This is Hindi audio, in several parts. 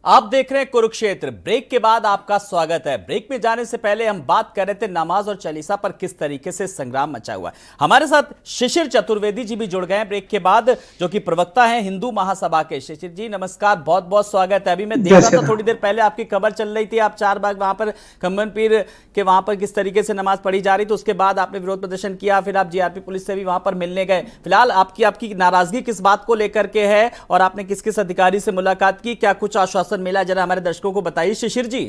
आप देख रहे हैं कुरुक्षेत्र। ब्रेक के बाद आपका स्वागत है। ब्रेक में जाने से पहले हम बात कर रहे थे नमाज और चालीसा पर किस तरीके से संग्राम मचा हुआ है। हमारे साथ शिशिर चतुर्वेदी जी भी जुड़ गए हैं ब्रेक के बाद, जो कि प्रवक्ता हैं हिंदू महासभा के। शिशिर जी नमस्कार, बहुत बहुत स्वागत है। अभी मैं देख रहा था थोड़ी देर पहले आपकी खबर चल रही थी, आप चारबाग वहां पर खम्बन पीर के वहां पर किस तरीके से नमाज पढ़ी जा रही थी, उसके बाद आपने विरोध प्रदर्शन किया, फिर आप जीआरपी पुलिस से भी वहां पर मिलने गए। फिलहाल आपकी नाराजगी किस बात को लेकर के है और आपने किस किस अधिकारी से मुलाकात की, क्या कुछ आश्वासन मिला, जरा हमारे दर्शकों को बताइए शिशिर जी।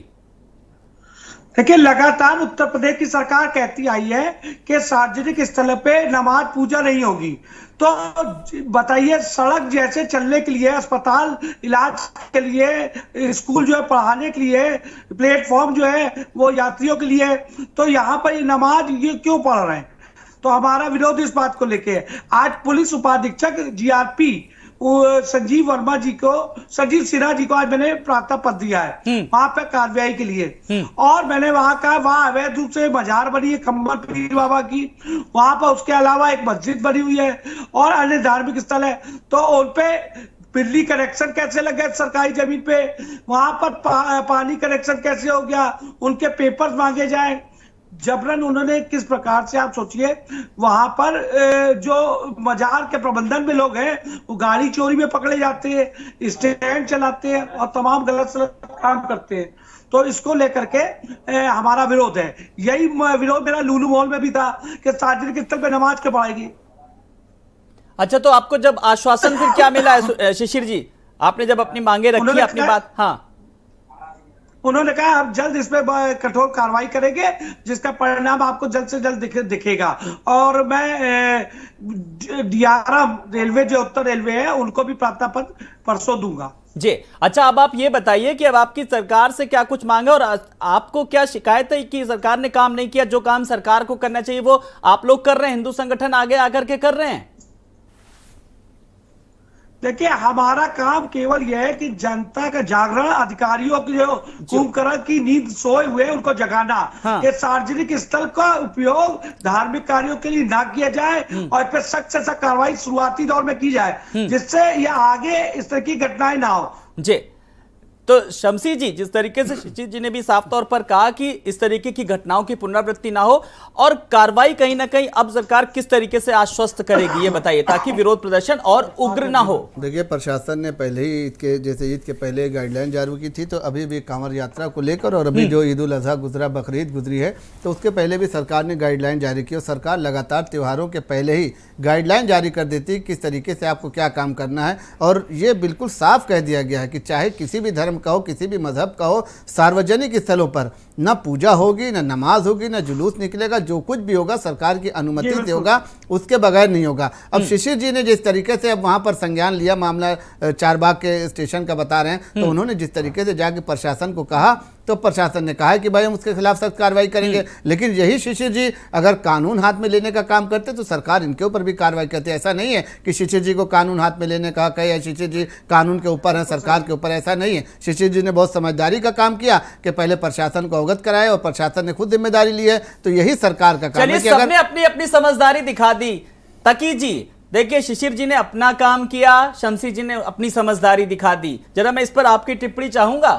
देखिए, लगातार उत्तर प्रदेश की सरकार कहती आई है कि सार्वजनिक स्थल पे नमाज पूजा नहीं होगी। तो बताइए, सड़क जैसे चलने के लिए, अस्पताल इलाज के लिए, स्कूल जो है पढ़ाने के लिए, प्लेटफॉर्म जो है वो यात्रियों के लिए, तो यहाँ पर नमाज ये क्यों पढ़ रहे हैं? तो हमारा विरोध इस बात को लेके है। आज पुलिस उपाधीक्षक जीआरपी संजीव सिन्हा जी को आज मैंने प्रार्थना पत्र दिया है वहां पे कार्रवाई के लिए। और मैंने वहां कहा, वहां अवैध रूप से मजार बनी है खम्बन पीर बाबा की, वहां पर उसके अलावा एक मस्जिद बनी हुई है और अन्य धार्मिक स्थल है। तो उन पे बिजली कनेक्शन कैसे लग गए सरकारी जमीन पे, वहां पर पानी कनेक्शन कैसे हो गया, उनके पेपर्स मांगे जाए जबरन। उन्होंने किस प्रकार से, आप सोचिए, वहां पर जो मजार के प्रबंधन में लोग हैं वो गाड़ी चोरी में पकड़े जाते हैं, स्टैंड चलाते हैं और तमाम गलत काम करते हैं। तो इसको लेकर के हमारा विरोध है। यही विरोध मेरा लुलु मॉल में भी था कि सार्वजनिक स्थल पे नमाज क्यों पढ़ाएगी। अच्छा, तो आपको जब आश्वासन फिर क्या मिला है शिशिर जी? आपने जब अपनी मांगे रखी, अपनी बात, हाँ, उन्होंने कहा हम जल्द इस पे कठोर कार्रवाई करेंगे जिसका परिणाम आपको जल्द से जल्द दिखेगा। और मैं डीआरएम रेलवे, जो उत्तर रेलवे है, उनको भी प्रार्थना पत्र परसों दूंगा जी। अच्छा, अब आप ये बताइए कि अब आपकी सरकार से क्या कुछ मांगा और आपको क्या शिकायत है कि सरकार ने काम नहीं किया? जो काम सरकार को करना चाहिए वो आप लोग कर रहे हैं, हिंदू संगठन आगे आकर के कर रहे हैं। देखिए, हमारा काम केवल यह है कि जनता का जागरण, अधिकारियों की जो कुंभकर्ण की नींद सोए हुए उनको जगाना, हाँ। कि सार्वजनिक स्थल का उपयोग धार्मिक कार्यों के लिए ना किया जाए और इस पर सख्त से सख्त कार्रवाई शुरुआती दौर में की जाए, जिससे ये आगे इस तरह की घटनाएं ना हो। जी, तो शमसी जी, जिस तरीके से शिशिर जी ने भी साफ तौर पर कहा कि इस तरीके की घटनाओं की पुनरावृत्ति ना हो और कार्रवाई कहीं ना कहीं अब सरकार किस तरीके से आश्वस्त करेगी, ये बताइए, ताकि विरोध प्रदर्शन और उग्र ना हो। देखिए, प्रशासन ने पहले ही ईद के पहले गाइडलाइन जारी की थी, तो अभी भी कांवड़ यात्रा को लेकर और अभी जो ईद उल अजहा गुजरा, बकरीद गुजरी है, तो उसके पहले भी सरकार ने गाइडलाइन जारी की। और सरकार लगातार त्योहारों के पहले ही गाइडलाइन जारी कर देती है किस तरीके से आपको क्या काम करना है। और ये बिल्कुल साफ कह दिया गया है कि चाहे किसी भी धर्म का हो, किसी भी मजहब का हो, सार्वजनिक स्थलों पर न पूजा होगी, न नमाज होगी, न जुलूस निकलेगा। जो कुछ भी होगा सरकार की अनुमति से होगा, उसके बगैर नहीं होगा। अब शिशिर जी ने जिस तरीके से अब वहां पर संज्ञान लिया, मामला चारबाग के स्टेशन का बता रहे हैं, तो उन्होंने जिस तरीके से जाके प्रशासन को कहा, तो प्रशासन ने कहा है कि भाई हम उसके खिलाफ सख्त कार्रवाई करेंगे। लेकिन यही शिशिर जी अगर कानून हाथ में लेने का काम करते तो सरकार इनके ऊपर भी कार्रवाई करती है। ऐसा नहीं है कि शिशिर जी को कानून हाथ में लेने का कहे या शिशिर जी कानून के ऊपर है, सरकार के ऊपर, ऐसा नहीं है। शिशिर जी ने बहुत समझदारी का काम किया कि पहले प्रशासन को अवगत कराया और प्रशासन ने खुद जिम्मेदारी ली है। तो यही सरकार का काम है कि सबने अपनी अपनी समझदारी दिखा दी। तकी जी, देखिए, शिशिर जी ने अपना काम किया, शमसी जी ने अपनी समझदारी दिखा दी। जरा मैं इस पर आपकी टिप्पणी चाहूंगा।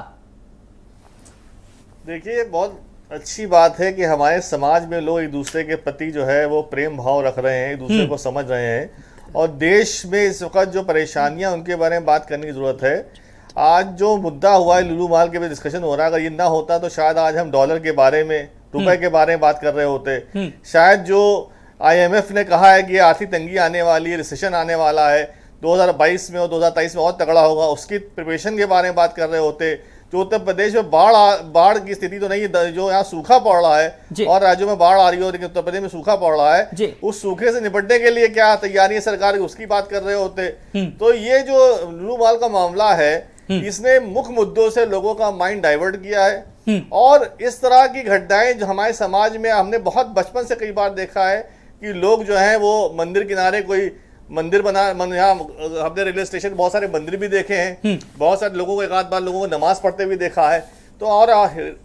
देखिए, बहुत अच्छी बात है कि हमारे समाज में लोग एक दूसरे के प्रति जो है वो प्रेम भाव रख रहे हैं, एक दूसरे को समझ रहे हैं। और देश में इस वक्त जो परेशानियां, उनके बारे में बात करने की ज़रूरत है। आज जो मुद्दा हुआ है, लुलु मॉल के भी डिस्कशन हो रहा है, अगर ये ना होता तो शायद आज हम डॉलर के बारे में, रुपए के बारे में बात कर रहे होते। शायद जो IMF ने कहा है कि आर्थिक तंगी आने वाली है, रिसेशन आने वाला है 2022 में और 2023 में और तगड़ा होगा, उसकी प्रिपरेशन के बारे में बात कर रहे होते। जो उत्तर प्रदेश में बाढ़ की स्थिति तो नहीं है, जो यहाँ सूखा पड़ रहा है और राज्यों में बाढ़ आ रही हो, लेकिन उत्तर प्रदेश में सूखा पड़ रहा है, उस सूखे से निपटने के लिए क्या तैयारी है सरकार की, उसकी बात कर रहे होते। तो ये जो लुलु मॉल का मामला है, इसने मुख्य मुद्दों से लोगों का माइंड डाइवर्ट किया है। और इस तरह की घटनाएं जो हमारे समाज में हमने बहुत बचपन से कई बार देखा है कि लोग जो है वो मंदिर किनारे कोई मंदिर यहाँ हमने रेलवे स्टेशन बहुत सारे मंदिर भी देखे हैं, बहुत सारे लोगों को, एक आध बार लोगों को नमाज पढ़ते हुए देखा है। तो और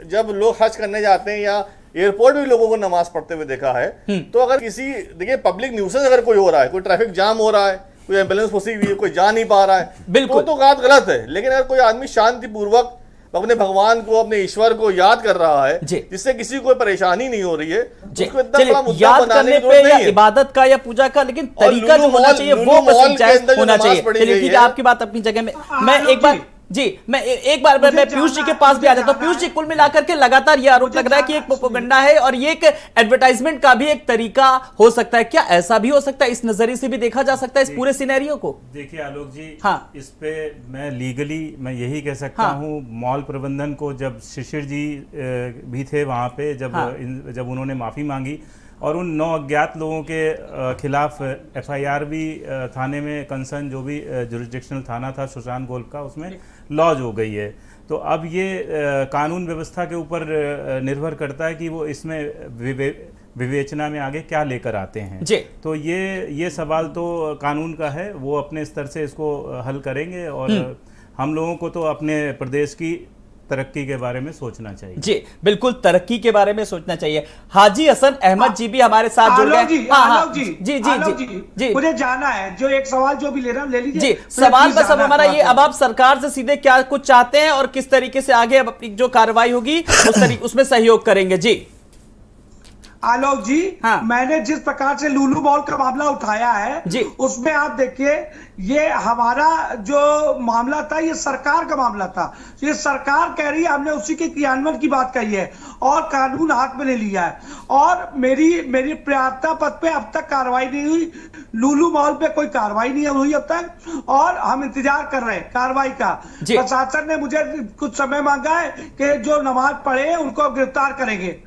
जब लोग हज करने जाते हैं या एयरपोर्ट भी लोगों को नमाज पढ़ते हुए देखा है। तो अगर किसी, देखिए, पब्लिक न्यूसेंस अगर कोई हो रहा है, कोई ट्रैफिक जाम हो रहा है, कोई एम्बुलेंस फंसी हुई है, कोई जा नहीं पा रहा है, बिल्कुल। तो बात गलत है। लेकिन अगर कोई आदमी शांतिपूर्वक अपने भगवान को, अपने ईश्वर को याद कर रहा है, जिससे किसी को परेशानी नहीं हो रही है, उसको इतना बड़ा मुद्दा याद बनाने करने की पे जरूरत या नहीं है। इबादत का या पूजा का, लेकिन तरीका जो होना चाहिए वो पंचायत होना चाहिए। चलिए ठीक है, आपकी बात अपनी जगह में। मैं एक बार एक बार मैं पीयूष जी के पास भी आ जाता हूं। पीयूष जी, कुल मिलाकर के लगातार ये आरोप लग रहा है कि एक प्रोपेगेंडा है और ये एक एडवर्टाइजमेंट का भी एक तरीका हो सकता है। क्या ऐसा भी हो सकता है? इस नजरिए से भी देखा जा सकता है इस पूरे सिनेरियो को? देखिए आलोक जी, हाँ, इस पे मैं लीगली मैं यही कह सकता हूँ, मॉल प्रबंधन को, जब शिशिर जी भी थे वहां पे, जब उन्होंने माफी मांगी और उन 9 अज्ञात लोगों के खिलाफ FIR भी थाने में कंसर्न जो भी जुरिस्डिक्शनल थाना था सुशांत गोल्फ का, उसमें लॉज हो गई है। तो अब ये कानून व्यवस्था के ऊपर निर्भर करता है कि वो इसमें विवेचना में आगे क्या लेकर आते हैं। तो ये सवाल तो कानून का है, वो अपने स्तर से इसको हल करेंगे और हम लोगों को तो अपने प्रदेश की तरक्की के बारे में सोचना चाहिए। जी बिल्कुल, तरक्की के बारे में सोचना चाहिए। हाजी हसन अहमद जी भी हमारे साथ जुड़ गए। जी, मुझे जाना है, जो एक सवाल जो भी ले रहा हूं ले लीजिए। जी, सवाल बस अब हमारा ये, अब आप सरकार से सीधे क्या कुछ चाहते हैं और किस तरीके से आगे अब अपनी जो कार्रवाई होगी उसमें सहयोग करेंगे? जी आलोक जी, मैंने जिस प्रकार से लुलु मॉल का मामला उठाया है जी, उसमें आप देखिए, ये हमारा जो मामला था ये सरकार का मामला था। ये सरकार कह रही है, हमने उसी के क्रियान्वयन की बात कही है और कानून हाथ में ले लिया है। और मेरी प्रार्थना पद पे अब तक कार्रवाई नहीं हुई, लुलु मॉल पे कोई कार्रवाई नहीं हुई अब तक, और हम इंतजार कर रहे हैं कार्रवाई का। प्रशासन ने मुझे कुछ समय मांगा है कि जो नमाज पढ़े हैं उनको गिरफ्तार करेंगे,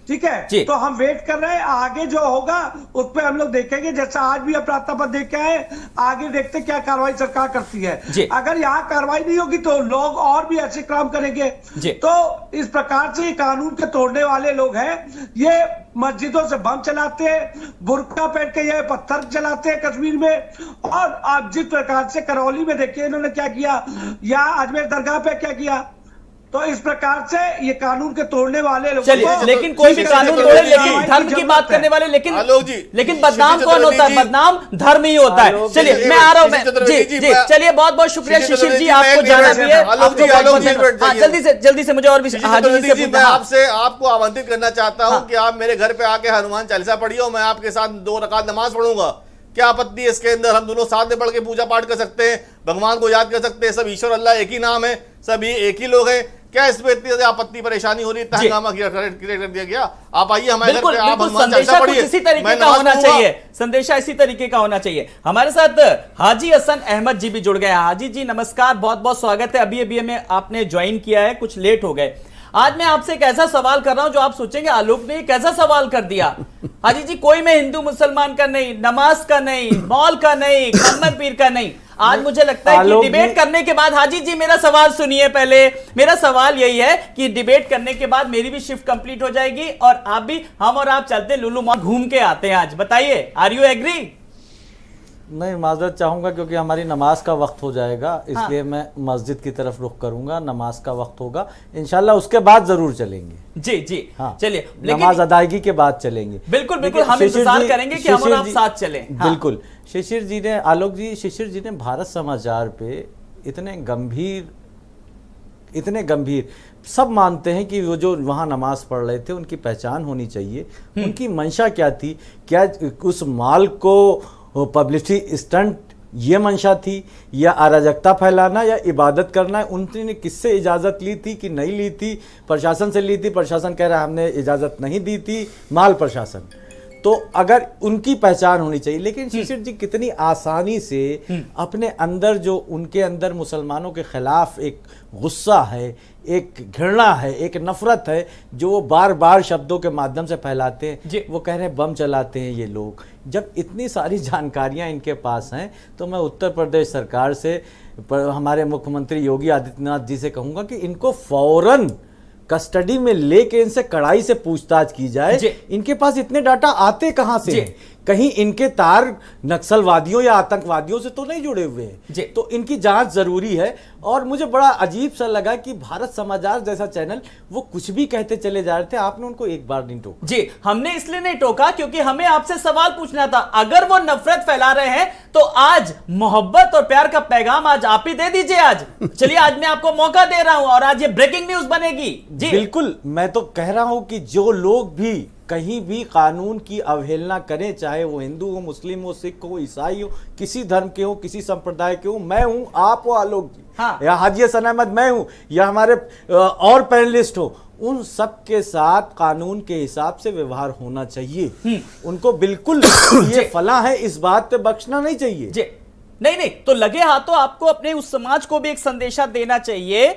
ठीक है? तो हम वेट कर रहे हैं, आगे जो होगा उस पर हम लोग देखेंगे। जैसा आज भी प्रार्थना पत्र देख के आए, आगे देखते क्या कार्रवाई सरकार करती है। अगर यहाँ कार्रवाई नहीं होगी तो लोग और भी ऐसे काम करेंगे। तो इस प्रकार से कानून के तोड़ने वाले लोग हैं, ये मस्जिदों से बम चलाते हैं, बुर्का पहन के ये पत्थर चलाते हैं कश्मीर में। और आप जिस प्रकार से करौली में देखिए इन्होंने क्या किया, या अजमेर दरगाह पे क्या किया। तो इस प्रकार से ये कानून के तोड़ने वाले लोग, लेकिन कोई भी कानून तोड़े, लेकिन धर्म की बात करने वाले, लेकिन बदनाम कौन होता है? बदनाम धर्म ही होता है। चलिए मैं आ रहा हूं। जी, चलिए बहुत बहुत शुक्रिया शिशिर जी, आपको जाना भी है। जल्दी से मुझे और भी मैं आपको आमंत्रित करना चाहता हूँ कि आप मेरे घर पे आके हनुमान चालीसा पढ़िए और मैं आपके साथ 2 रकात नमाज पढ़ूंगा। क्या आपत्ति है इसके अंदर? हम दोनों साथ में पढ़ के पूजा पाठ कर सकते हैं, भगवान को याद कर सकते हैं। सब ईश्वर अल्लाह एक ही नाम है, सब ये एक ही लोग हैं। क्या इसमें इतनी आपत्ति परेशानी हो रही है? हंगामा क्रिएट कर दिया गया। आप आइए हमारे घर पे, आप हनुमान चालीसा पढ़िए। इसी तरीके का होना चाहिए, संदेशा इसी तरीके का होना चाहिए। हमारे साथ हाजी हसन अहमद जी भी जुड़ गए हैं। हाजी जी नमस्कार, बहुत बहुत स्वागत है। अभी में आपने ज्वाइन किया है, कुछ लेट हो गए। आज मैं आपसे एक ऐसा सवाल कर रहा हूं जो आप सोचेंगे आलोक ने कैसा सवाल कर दिया। हाजी जी, कोई मैं हिंदू मुसलमान का नहीं, नमाज का नहीं, मौल का नहीं, खम्मन पीर का नहीं। आज मुझे लगता है कि डिबेट करने के बाद, हाजी जी मेरा सवाल सुनिए पहले। मेरा सवाल यही है कि डिबेट करने के बाद मेरी भी शिफ्ट कंप्लीट हो जाएगी और आप भी, हम और आप चलते लुलु मॉल घूम के आते हैं। आज बताइए, आर यू एग्री? नहीं, माजरत चाहूँगा क्योंकि हमारी नमाज का वक्त हो जाएगा, इसलिए मैं मस्जिद की तरफ रुख करूंगा। नमाज का वक्त होगा इंशाल्लाह, उसके बाद जरूर चलेंगे। जी हाँ, चलिए नमाज अदायगी के बाद चलेंगे। बिल्कुल हम इंतजार करेंगे कि हम और आप साथ चलें। बिल्कुल। शिशिर जी ने, आलोक जी, शिशिर जी ने भारत समाचार पे इतने गंभीर सब मानते हैं कि वो जो वहाँ नमाज पढ़ रहे थे उनकी पहचान होनी चाहिए। उनकी मंशा क्या थी? क्या उस माल को पब्लिसिटी स्टंट ये मंशा थी, या अराजकता फैलाना, या इबादत करना? उन्होंने किससे इजाज़त ली थी कि नहीं ली थी? प्रशासन से ली थी। प्रशासन कह रहा है हमने इजाज़त नहीं दी थी, माल प्रशासन। तो अगर उनकी पहचान होनी चाहिए। लेकिन शिशिर जी कितनी आसानी से अपने अंदर, जो उनके अंदर मुसलमानों के खिलाफ एक गुस्सा है, एक घृणा है, एक नफरत है, जो वो बार बार शब्दों के माध्यम से फैलाते हैं। वो कह रहे हैं बम चलाते हैं ये लोग। जब इतनी सारी जानकारियां इनके पास हैं तो मैं उत्तर प्रदेश सरकार से, हमारे मुख्यमंत्री योगी आदित्यनाथ जी से कहूँगा कि इनको फौरन कस्टडी में लेके इनसे कड़ाई से पूछताछ की जाए। इनके पास इतने डाटा आते कहां से हैं? कहीं इनके तार नक्सलवादियों या आतंकवादियों से तो नहीं जुड़े हुए जी। हैं, तो इनकी जांच जरूरी है। और मुझे बड़ा अजीब सा लगा कि भारत समाचार जैसा चैनल वो कुछ भी कहते चले जा रहे थे, आपने उनको एक बार नहीं टोका। जी, हमने इसलिए नहीं टोका क्योंकि हमें आपसे सवाल पूछना था। अगर वो नफरत फैला रहे हैं तो आज मोहब्बत और प्यार का पैगाम आज आप ही दे दीजिए। आज चलिए, आज मैं आपको मौका दे रहा हूं और आज ये ब्रेकिंग न्यूज बनेगी। जी बिल्कुल, मैं तो कह रहा हूं कि जो लोग भी कहीं भी कानून की अवहेलना करें, चाहे वो हिंदू हो, मुस्लिम हो, सिख हो, ईसाई हो, किसी धर्म के हो, किसी संप्रदाय के हो, मैं हूं, आप हो आलोक जी, हाँ। या हाजी हसन अहमद मैं हूं, या हमारे और पैनलिस्ट हो, उन सब के साथ कानून के हिसाब से व्यवहार होना चाहिए। उनको बिल्कुल ये फला है इस बात पे बख्शना नहीं चाहिए। जी, नहीं, तो लगे हाथों आपको अपने उस समाज को भी एक संदेशा देना चाहिए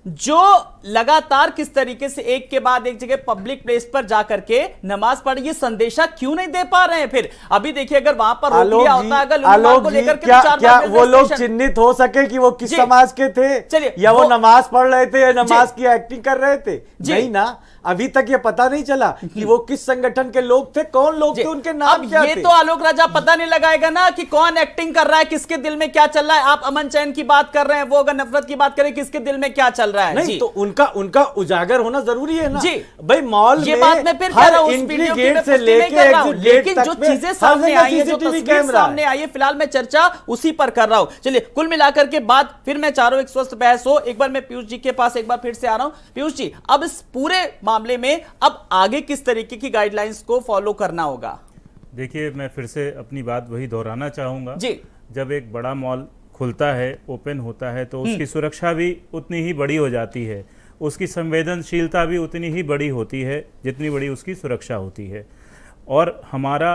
जो लगातार किस तरीके से एक के बाद एक जगह पब्लिक प्लेस पर जाकर के नमाज पढ़, ये संदेशा क्यों नहीं दे पा रहे हैं? फिर अभी देखिए, अगर वहां पर रोक लिया होता, अगर आलोक को जी, लेकर के क्या वो लोग चिन्हित हो सके कि वो किस समाज के थे? चलिए, या वो नमाज पढ़ रहे थे या नमाज की एक्टिंग कर रहे थे? नहीं ना, अभी तक ये पता नहीं चला कि वो किस संगठन के लोग थे, कौन लोग थे, उनके नाम क्या थे। ये तो आलोक राजा पता नहीं लगाएगा ना कि कौन एक्टिंग कर रहा है, किसके दिल में क्या चल रहा है। आप अमन चैन की बात कर रहे हैं, वो अगर नफरत की बात करें, किसके दिल में क्या चल रहा है? नहीं, तो उनका उजागर होना जरूरी है ना जी। भाई, मॉल ये में बात मैं फिर कह रहा हूं, उस एंट्री वीडियो की गेट मैं से पुष्टि नहीं लेके कर रहा हूं, एग्जिट गेट लेकिन जो तक में चीजें सामने आई है, जो CCTV तस्वीर कैमरा सामने आई है, फिलहाल मैं चर्चा उसी पर कर रहा हूं। चलिए, कुल मिलाकर के बाद फिर मैं चाह रहा हूं एक स्वस्थ बहस हो। एक बार मैं पीयूष जी के पास एक बार फिर से आ रहा हूं। पीयूष जी, अब इस पूरे मामले में अब आगे किस तरीके की गाइडलाइंस को फॉलो करना होगा? देखिए, मैं फिर से अपनी बात वही दोहराना चाहूँगा। जी। जब एक बड़ा मॉल खुलता है, ओपन होता है, तो उसकी सुरक्षा भी उतनी ही बड़ी हो जाती है, उसकी संवेदनशीलता भी उतनी ही बड़ी होती है जितनी बड़ी उसकी सुरक्षा होती है। और हमारा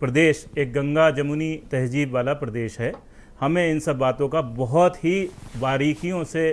प्रदेश एक गंगा जमुनी तहजीब वाला प्रदेश है। हमें इन सब बातों का बहुत ही बारीकियों से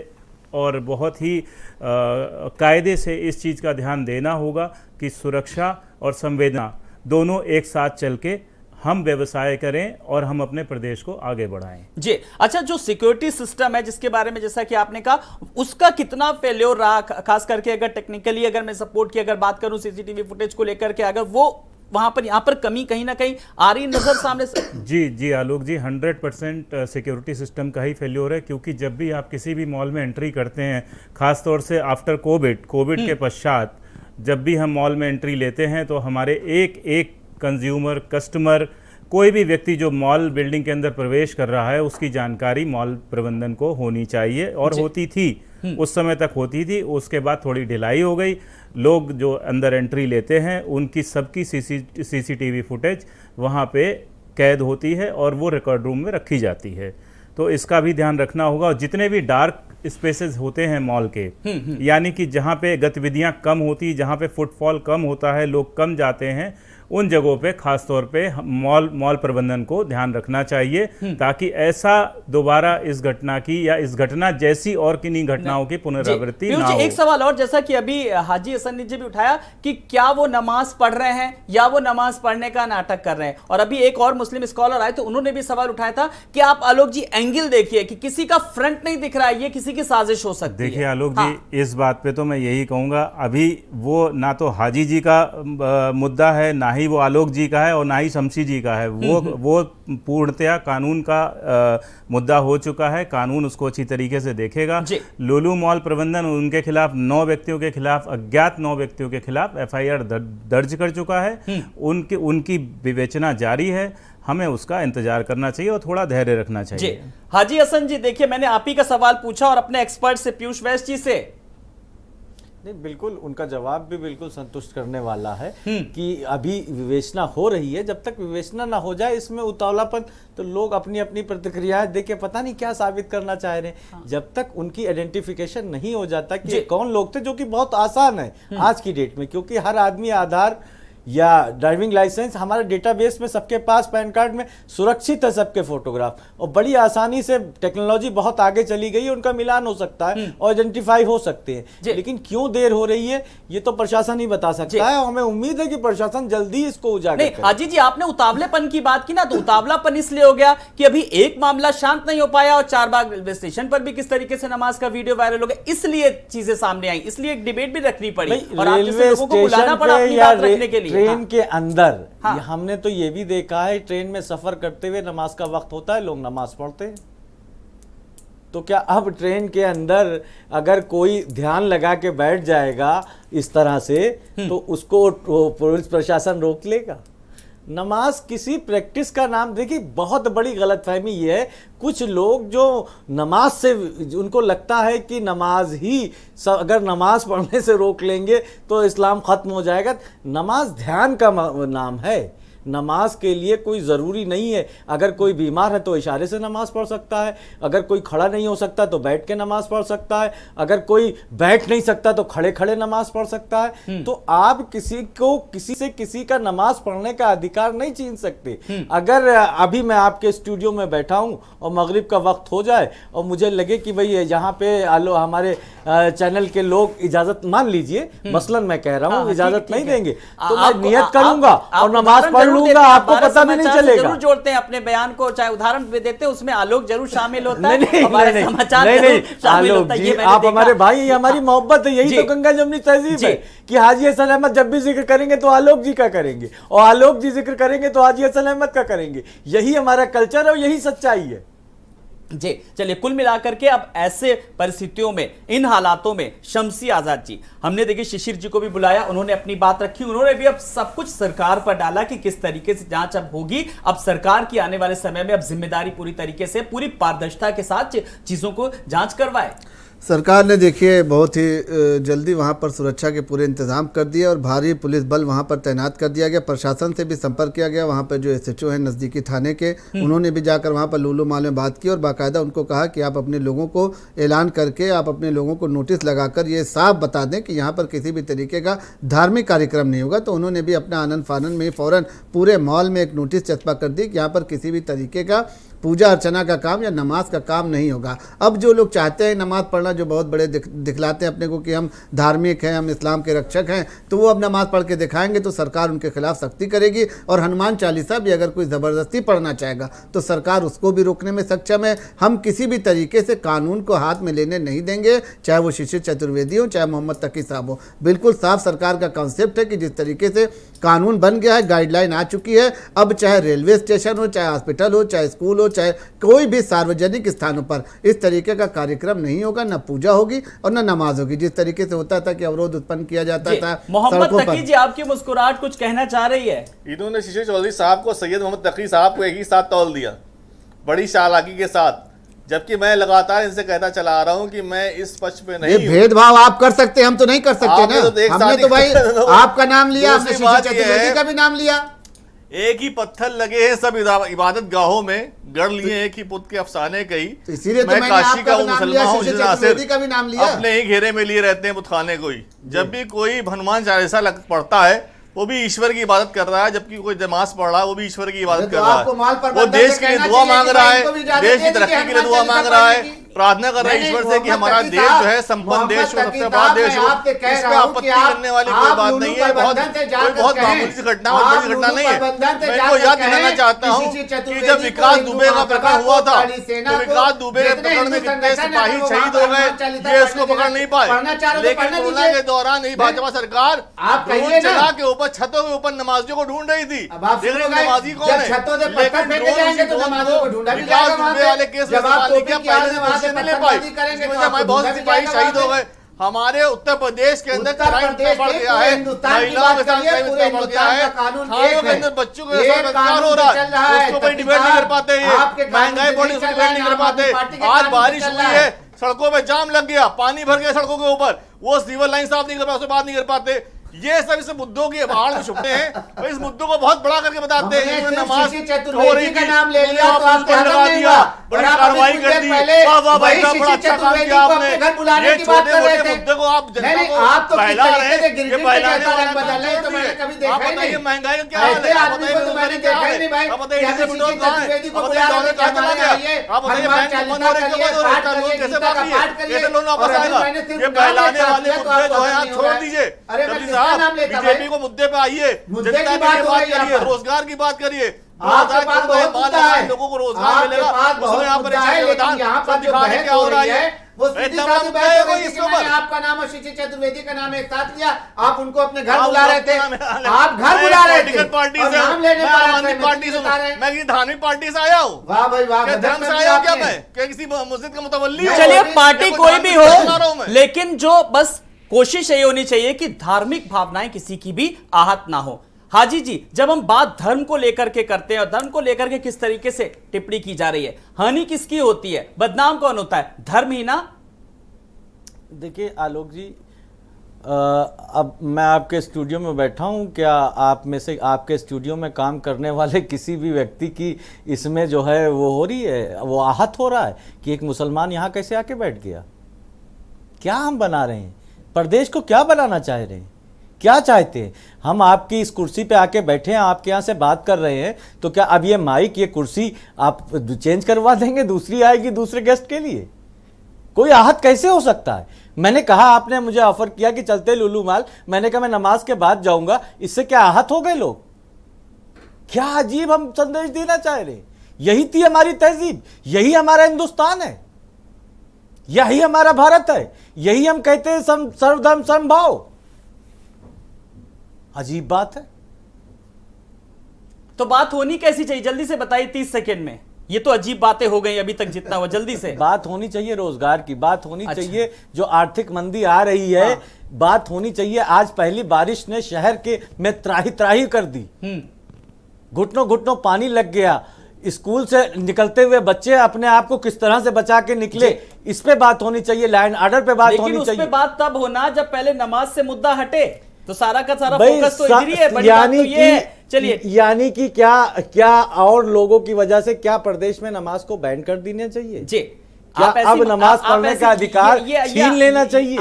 और बहुत ही कायदे से इस चीज़ का ध्यान देना होगा कि सुरक्षा और संवेदना दोनों एक साथ चल के हम व्यवसाय करें और हम अपने प्रदेश को आगे बढ़ाएं। जी, अच्छा, जो सिक्योरिटी सिस्टम है जिसके बारे में जैसा कि आपने कहा, उसका कितना फेल्योर रहा, खास करके अगर टेक्निकली अगर मैं सपोर्ट की अगर बात करूं, सीसीटीवी फुटेज को लेकर के, अगर वो वहां पर यहाँ पर कमी कहीं ना कहीं आ रही नजर सामने से? जी आलोक जी, 100% सिक्योरिटी सिस्टम का ही फेल्योर है, क्योंकि जब भी आप किसी भी मॉल में एंट्री करते हैं, खास तौर से आफ्टर कोविड के पश्चात जब भी हम मॉल में एंट्री लेते हैं, तो हमारे एक कंज्यूमर, कस्टमर, कोई भी व्यक्ति जो मॉल बिल्डिंग के अंदर प्रवेश कर रहा है, उसकी जानकारी मॉल प्रबंधन को होनी चाहिए और होती थी, उस समय तक होती थी। उसके बाद थोड़ी ढिलाई हो गई। लोग जो अंदर एंट्री लेते हैं उनकी सबकी सीसीटीवी फुटेज वहाँ पे कैद होती है और वो रिकॉर्ड रूम में रखी जाती है। तो इसका भी ध्यान रखना होगा। और जितने भी डार्क स्पेसेस होते हैं मॉल के, यानी कि जहाँ पे गतिविधियाँ कम होती, जहाँ पे फुटफॉल कम होता है, लोग कम जाते हैं, उन जगहों पे खास तौर पे मॉल प्रबंधन को ध्यान रखना चाहिए, ताकि ऐसा दोबारा इस घटना की या इस घटना जैसी और किन्हीं घटनाओं की पुनरावृत्ति ना हो। एक सवाल और, जैसा कि अभी हाजी हसन ने जी भी उठाया कि क्या वो नमाज पढ़ रहे हैं या वो नमाज पढ़ने का नाटक कर रहे हैं, और अभी एक और मुस्लिम स्कॉलर आए तो उन्होंने भी सवाल उठाया था कि आप आलोक जी एंगल देखिए कि किसी का फ्रंट नहीं दिख रहा है, ये किसी की साजिश हो सकती है। देखिए आलोक जी, इस बात पे तो मैं यही कहूंगा, अभी वो ना तो हाजी जी का मुद्दा है, ना ही वो आलोक जी का है और ना ही शमसी जी का है। वो पूर्णतया कानून का मुद्दा हो चुका है। कानून उसको अच्छी तरीके से देखेगा। लुलु मॉल प्रबंधन उनके खिलाफ 9 व्यक्तियों के खिलाफ, अज्ञात 9 व्यक्तियों के खिलाफ एफआईआर दर्ज कर चुका है। उनकी विवेचना जारी है। हमें उसका इंतजार करना चाहिए और थोड़ा धैर्य रखना चाहिए। जी हाजी हसन जी, देखिए मैंने आप ही का सवाल पूछा और अपने एक्सपर्ट से, पीयूष वैश्य जी से, नहीं बिल्कुल उनका जवाब भी बिल्कुल संतुष्ट करने वाला है कि अभी विवेचना हो रही है। जब तक विवेचना ना हो जाए इसमें उतावलापन, तो लोग अपनी अपनी प्रतिक्रियाएं देके पता नहीं क्या साबित करना चाह रहे हैं। जब तक उनकी आइडेंटिफिकेशन नहीं हो जाता कि कौन लोग थे, जो कि बहुत आसान है आज की डेट में, क्योंकि हर आदमी आधार या ड्राइविंग लाइसेंस, हमारे डेटाबेस में सबके पास पैन कार्ड में सुरक्षित है सबके फोटोग्राफ, और बड़ी आसानी से टेक्नोलॉजी बहुत आगे चली गई है, उनका मिलान हो सकता है और आइडेंटिफाई हो सकते हैं। लेकिन क्यों देर हो रही है ये तो प्रशासन ही बता सकता है, और हमें उम्मीद है कि प्रशासन जल्दी इसको उजागर करे। हाजी जी, आपने उतावलेपन की बात की ना, तो उतावलापन इसलिए हो गया कि अभी एक मामला शांत नहीं हो पाया और चारबाग रेलवे स्टेशन पर भी किस तरीके से नमाज का वीडियो वायरल हो गया, इसलिए चीजें सामने आई, इसलिए एक डिबेट भी रखनी पड़ी और आप जैसे लोगों को बुलाना पड़ा अपनी बात रखने के लिए। ट्रेन के अंदर हाँ। हमने तो ये भी देखा है, ट्रेन में सफर करते हुए नमाज का वक्त होता है, लोग नमाज पढ़ते हैं। तो क्या अब ट्रेन के अंदर अगर कोई ध्यान लगा के बैठ जाएगा इस तरह से तो उसको पुलिस प्रशासन रोक लेगा? नमाज किसी प्रैक्टिस का नाम, देखिए बहुत बड़ी गलतफहमी ये है, कुछ लोग जो नमाज से उनको लगता है कि नमाज ही अगर नमाज पढ़ने से रोक लेंगे तो इस्लाम ख़त्म हो जाएगा। नमाज ध्यान का नाम है, नमाज के लिए कोई ज़रूरी नहीं है। अगर कोई बीमार है तो इशारे से नमाज पढ़ सकता है, अगर कोई खड़ा नहीं हो सकता तो बैठ के नमाज पढ़ सकता है, अगर कोई बैठ नहीं सकता तो खड़े खड़े नमाज पढ़ सकता है। तो आप किसी को किसी से किसी का नमाज पढ़ने का अधिकार नहीं छीन सकते। अगर अभी मैं आपके स्टूडियो में बैठा हूँ और मगरिब का वक्त हो जाए और मुझे लगे कि भाई यहाँ पे हमारे चैनल के लोग इजाज़त, मान लीजिए मसलन मैं कह रहा हूँ, इजाज़त नहीं देंगे तो मैं नियत करूँगा और नमाज पढ़ लूंगा, आपको पता भी नहीं चलेगा। जरूर जोड़ते हैं अपने बयान को, चाहे उदाहरण भी देते हैं, उसमें आलोक जरूर शामिल होता है। नहीं, हमारे समाचार जरूर शामिल आलोक होता है, जी, ये मैंने आप देखा। हमारे भाई, हमारी मोहब्बत है, यही तो गंगा जमनी तहजीब है कि हाजी हसन अहमद जब भी जिक्र करेंगे तो आलोक जी का करेंगे और आलोक जी जिक्र करेंगे तो हाजी हसन अहमद का करेंगे। यही हमारा कल्चर है और यही सच्चाई है जी। चलिए, कुल मिलाकर के अब ऐसे परिस्थितियों में, इन हालातों में शमसी आजाद जी, हमने देखिए शिशिर जी को भी बुलाया, उन्होंने अपनी बात रखी, उन्होंने भी अब सब कुछ सरकार पर डाला कि किस तरीके से जांच अब होगी। अब सरकार की आने वाले समय में अब जिम्मेदारी पूरी तरीके से, पूरी पारदर्शिता के साथ चीजों को जांच करवाए। सरकार ने देखिए बहुत ही जल्दी वहाँ पर सुरक्षा के पूरे इंतजाम कर दिए और भारी पुलिस बल वहाँ पर तैनात कर दिया गया। प्रशासन से भी संपर्क किया गया, वहाँ पर जो SHO हैं नज़दीकी थाने के, उन्होंने भी जाकर वहाँ पर लूलू माल में बात की और बाकायदा उनको कहा कि आप अपने लोगों को ऐलान करके, आप अपने लोगों को नोटिस लगाकर ये साफ बता दें कि यहाँ पर किसी भी तरीके का धार्मिक कार्यक्रम नहीं होगा। तो उन्होंने भी अपना आनन फानन में फ़ौरन पूरे मॉल में एक नोटिस चस्पा कर दी कि यहाँ पर किसी भी तरीके का पूजा अर्चना का काम या नमाज का काम नहीं होगा। अब जो लोग चाहते हैं नमाज पढ़ना, जो बहुत बड़े दिखलाते हैं अपने को कि हम धार्मिक हैं, हम इस्लाम के रक्षक हैं, तो वो अब नमाज पढ़ के दिखाएंगे तो सरकार उनके खिलाफ सख्ती करेगी। और हनुमान चालीसा भी अगर कोई ज़बरदस्ती पढ़ना चाहेगा तो सरकार उसको भी रोकने में सक्षम है। हम किसी भी तरीके से कानून को हाथ में लेने नहीं देंगे, चाहे वो शिशिर चतुर्वेदी हो, चाहे मोहम्मद तकी साहब हो। बिल्कुल साफ सरकार का कॉन्सेप्ट है कि जिस तरीके से कानून बन गया है, गाइडलाइन आ चुकी है, अब चाहे रेलवे स्टेशन हो, चाहे हॉस्पिटल हो, चाहे स्कूल हो, चाहे कोई भी सार्वजनिक स्थानों पर इस तरीके का कार्यक्रम नहीं होगा, न पूजा होगी और न नमाज होगी। जिस तरीके से होता था कि अवरोध उत्पन्न किया जाता था मोहम्मद तकी जी, आपकी मुस्कुराहट कुछ कहना चाह रही है? इन्होंने शिशिर चौधरी साहब को सैयद मोहम्मद तकी साहब को एक ही साथ तौल दिया, बड़ी चालाकी के साथ, जबकि मैं लगातार इनसे कहता चला आ रहा हूं कि मैं इस पक्ष पे नहीं हूं। भेदभाव आप कर सकते हैं, हम तो नहीं कर सकते ना। हमने तो भाई आपका नाम लिया, आपने शिशिर चतुर्वेदी का भी नाम लिया। एक ही पत्थर लगे हैं सब इबादत गाहों में, गढ़ लिए एक ही पुत के अफसाने कई। तो इसीलिए तो मैं मैंने काशी का आपका हूँ, नाम लिया, मुसलमान हूँ, शिशिर जितना चतुर्वेदी का भी नाम लिया। अपने ही घेरे में लिए रहते हैं बुतखाने को ही। जब भी कोई हनुमान चालीसा पढ़ता है वो भी ईश्वर की इबादत कर रहा है, जबकि कोई नमाज पढ़ रहा है वो भी ईश्वर की इबादत कर रहा है। वो देश के लिए दुआ मांग रहा है, देश की तरक्की के लिए दुआ मांग रहा है, प्रार्थना कर रहा है ईश्वर से कि हमारा देश जो है संपन्न देश हो, सबसे बड़ा देश हो। इसमें आपत्ति करने वाली कोई बात नहीं है, बहुत मामूली सी घटना और बड़ी घटना नहीं है। मैं इनको याद दिलाना चाहता हूँ कि जब विकास दुबे का प्रकरण हुआ था तो विकास दुबे के प्रकरण में कितने सिपाही शहीद हो गए, ये उसको पकड़ नहीं पाए। लेकिन कोरोना के दौरान ही भाजपा सरकार ड्रोन चला के ऊपर छतों के ऊपर नमाजियों को ढूंढ रही थी। लेकिन नमाजी कौन है? विकास दुबे वाले केस में सवाल किया, पहले नहीं ले पाई, हमारे बहुत से सिपाही शहीद हो गए। हमारे उत्तर प्रदेश के अंदर क्राइम बढ़ गया है, महिलाओं के साथ क्राइम बढ़ गया है, थानों के अंदर बच्चों के साथ बलात्कार हो रहा है, उसको कोई डिबेट नहीं कर पाते, ये महंगाई बढ़ी उसको डिबेट नहीं कर पाते। आज बारिश हुई है, सड़कों में जाम लग गया, पानी भर गया सड़कों के ऊपर, वो सीवर लाइन साफ नहीं कर पाते, उससे बात नहीं कर पाते। ये सब इस मुद्दों की आड़ में छुपते हैं, इस मुद्दों को बहुत बड़ा करके बताते हैं। नमाज हो रही का नाम ले लिया तो आपको लगा दिया, बड़ी कार्रवाई कर दी, वाह वाह भाई साहब बड़ा अच्छा काम किया आपने। ये छोटे मोटे मुद्दे को आप जनता को बहला रहे हैं, ये बहलाने वाला काम नहीं। आप बताइए महंगाई का क्या हाल है, आप बताइए बेरोजगारी क्या हाल है, आप बताइए इससे विरोध कहाँ है, आप बताइए डॉलर कहाँ चला गया, आप बताइए बैंक बंद हो रहे क्यों बंद हो रहे, लोन कैसे बाकी है, कैसे लोन वापस आएगा। ये बहलाने वाले मुद्दे जो है आप छोड़ दीजिए। बीजेपी को मुद्दे पे आइए, जनता की बात करिए, रोजगार की बात करिए। लोगों को रोजगार मिलेगा, उसमें यहाँ पर दिखाने क्या हो रहा है, वो सीधी तब सादी आप बात गए हो हो रही थी इसके कि मैंने ऊपर। आपका नाम और शिशिर चतुर्वेदी का नाम एक साथ लिया, आप उनको अपने घर आप बुला रहे थे, उनको आप घर बुला रहे थे पॉलिटिकल पार्टी और से नाम लेने मैं पर आम आप आदमी सहमति पार्टी से जता रहे हैं। मैं किसी धार्मिक पार्टी से आया हूँ, वाह भाई वाह, क्या गजब धर्म कर से दिया आया हूँ क्या आपने। मैं, क्या किसी मस्जिद का मुतवल्ली हूँ? चलिए कोई पार्टी कोई कोई धार्मिक भी पार्टी बना रहा हूं हो, मैं। लेकिन जो बस कोशिश यही होनी चाहिए कि धार्मिक भावनाएं किसी की भी आहत ना हो। हाजी जी, जब हम बात धर्म को लेकर के करते हैं और धर्म को लेकर के किस तरीके से टिप्पणी की जा रही है, हानि किसकी होती है, बदनाम कौन होता है, धर्म ही ना। देखिए आलोक जी, अब मैं आपके स्टूडियो में बैठा हूं, क्या आप में से आपके स्टूडियो में काम करने वाले किसी भी व्यक्ति की इसमें जो है वो हो रही है, वो आहत हो रहा है कि एक मुसलमान यहाँ कैसे आके बैठ गया? क्या हम बना रहे हैं? प्रदेश को क्या बनाना चाह रहे हैं? क्या चाहते हैं? हम आपकी इस कुर्सी पे आके बैठे हैं, आपके यहाँ से बात कर रहे हैं, तो क्या अब ये माइक, ये कुर्सी आप चेंज करवा देंगे, दूसरी आएगी दूसरे गेस्ट के लिए? कोई आहत कैसे हो सकता है? मैंने कहा, आपने मुझे ऑफर किया कि चलते लुलू माल, मैंने कहा मैं नमाज के बाद जाऊंगा, इससे क्या आहत हो गए लोग? क्या अजीब हम संदेश देना चाह रहे हैं? यही थी हमारी तहजीब, यही हमारा हिंदुस्तान है, यही हमारा भारत है, यही हम कहते हैं सर्वधर्म समभाव। अजीब बात है। तो बात होनी कैसी चाहिए, जल्दी से बताइए 30 सेकेंड में। ये तो अजीब बातें हो गई अभी तक जितना हुआ, जल्दी से। बात होनी चाहिए रोजगार की, बात होनी अच्छा। चाहिए जो आर्थिक मंदी आ रही है, हाँ। बात होनी चाहिए। आज पहली बारिश ने शहर के में त्राही त्राही कर दी, घुटनों घुटनों पानी लग गया, स्कूल से निकलते हुए बच्चे अपने आप को किस तरह से बचा के निकले, इस पे बात होनी चाहिए, लैंड ऑर्डर पे बात लेकिन होनी उस पे चाहिए। बात तब होना जब पहले नमाज से मुद्दा हटे, तो सारा का सारा भाई फोकस तो इधर ही है। बड़ी बात तो ये है। चलिए, यानी कि क्या और लोगों की वजह से क्या प्रदेश में नमाज को बैन कर देना चाहिए? जी, क्या आप अब नमाज पढ़ने का अधिकार छीन लेना चाहिए?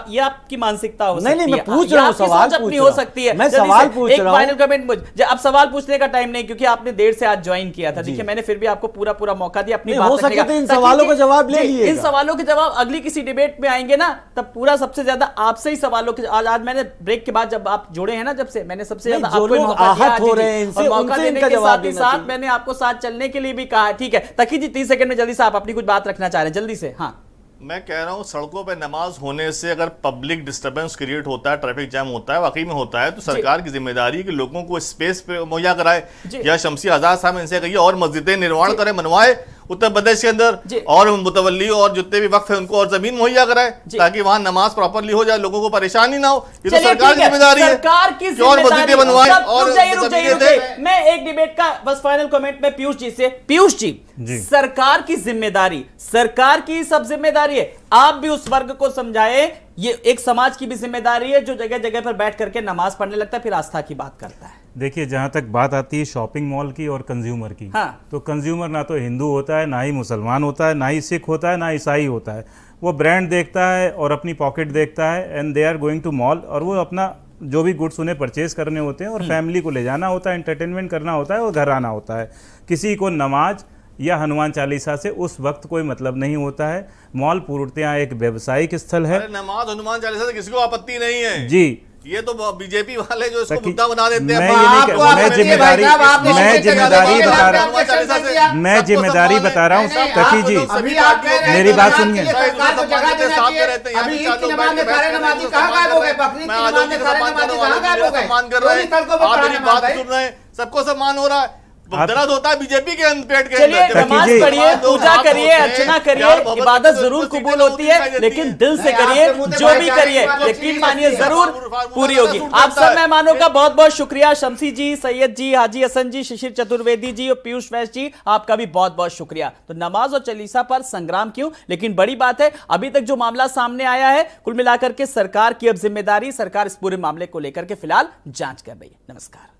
ये आपकी मानसिकता हो सकती नहीं, है। मैं पूछ रहा हूं, आपकी सवाल सोच पूछ अपनी रहा हो हूं। सकती है। मैं जल्दी सवाल से पूछ एक रहा हूं। Final comment. अब सवाल पूछने का टाइम नहीं, क्योंकि आपने देर से आज ज्वाइन किया था। देखिए, मैंने फिर भी आपको पूरा मौका दिया अपनी नहीं, बात हो रखने सके का। तो इन ताकि सवालों का जवाब ले जी, लीजिएगा। इन सवालों के जवाब अगली किसी डिबेट में आएंगे ना, तब पूरा सबसे ज्यादा आपसे ही सवालों के आज मैंने ब्रेक के बाद जब आप जुड़े हैं ना, जब से मैंने सबसे ज्यादा नहीं, जो आपको ही लोग मौका दिया आहत आज हो जी, रहे हैं, इनसे- और मौका उनसे देने इनका के जवाब साथ ही देना साथ चाहिए। मैंने आपको साथ चलने के लिए भी कहा। ठीक है तकी जी, 30 सेकंड में जल्दी से आप अपनी कुछ बात रखना चाह रहे हैं, जल्दी से। हाँ, मैं कह रहा हूँ सड़कों पे नमाज होने से अगर पब्लिक डिस्टरबेंस क्रिएट होता है, ट्रैफिक जैम होता है, वाकई में होता है, तो सरकार की जिम्मेदारी है कि लोगों को स्पेस मुहैया कराए। या शमसी आजाद साहब इनसे कहिए और मस्जिदें निर्माण करें, बनवाए उत्तर प्रदेश के अंदर, और मुतवल्ली और जितने भी वक्फ है उनको और जमीन मुहैया कराए, ताकि वहां नमाज प्रॉपरली हो जाए, लोगों को परेशानी ना हो। ये तो सरकार की जिम्मेदारी है। सरकार की और मस्जिदें बनवाए और रुक जाइए। मैं एक डिबेट का बस फाइनल कमेंट में पीयूष जी से। पीयूष जी, सरकार की जिम्मेदारी, सरकार की सब जिम्मेदारी है, आप भी उस वर्ग को समझाए, ये एक समाज की भी जिम्मेदारी है जो जगह जगह पर बैठ करके नमाज पढ़ने लगता है, फिर आस्था की बात करता है। देखिए, जहाँ तक बात आती है शॉपिंग मॉल की और कंज्यूमर की, हाँ। तो कंज्यूमर ना तो हिंदू होता है, ना ही मुसलमान होता है, ना ही सिख होता है, ना ईसाई होता है। वो ब्रांड देखता है और अपनी पॉकेट देखता है, and they are going to mall, और वो अपना जो भी गुड्स उन्हें परचेज करने होते हैं और फैमिली को ले जाना होता है, एंटरटेनमेंट करना होता है और घर आना होता है। किसी को नमाज या हनुमान चालीसा से उस वक्त कोई मतलब नहीं होता है। मॉल पूर्णतया एक व्यावसायिक स्थल है। नमाज हनुमान चालीसा से किसी को आपत्ति नहीं है जी, ये तो बीजेपी वाले जो इसको मुद्दा बना देते हैं। मैं ये नहीं कह- मैं जिम्मेदारी बता रहा हूँ, मैं जिम्मेदारी बता रहा हूँ तकी जी, मेरी बात सुनिए। सबको सम्मान हो रहा है, दर्द होता है बीजेपी के पेट के चलिए, अंदर। नमाज पढ़िए, पूजा करिए, अर्चना करिए, इबादत जरूर कबूल होती है, लेकिन दिल से करिए, जो भी करिए यकीन मानिए जरूर पूरी होगी। आप सब मेहमानों का बहुत बहुत शुक्रिया, शमसी जी, सैयद जी, हाजी हसन जी, शिशिर चतुर्वेदी जी और पीयूष वैश्य जी, आपका भी बहुत बहुत शुक्रिया। तो नमाज और चालीसा पर संग्राम क्यों, लेकिन बड़ी बात है अभी तक जो मामला सामने आया है, कुल मिलाकर के सरकार की अब जिम्मेदारी, सरकार इस पूरे मामले को लेकर के फिलहाल जांच कर रही है। नमस्कार।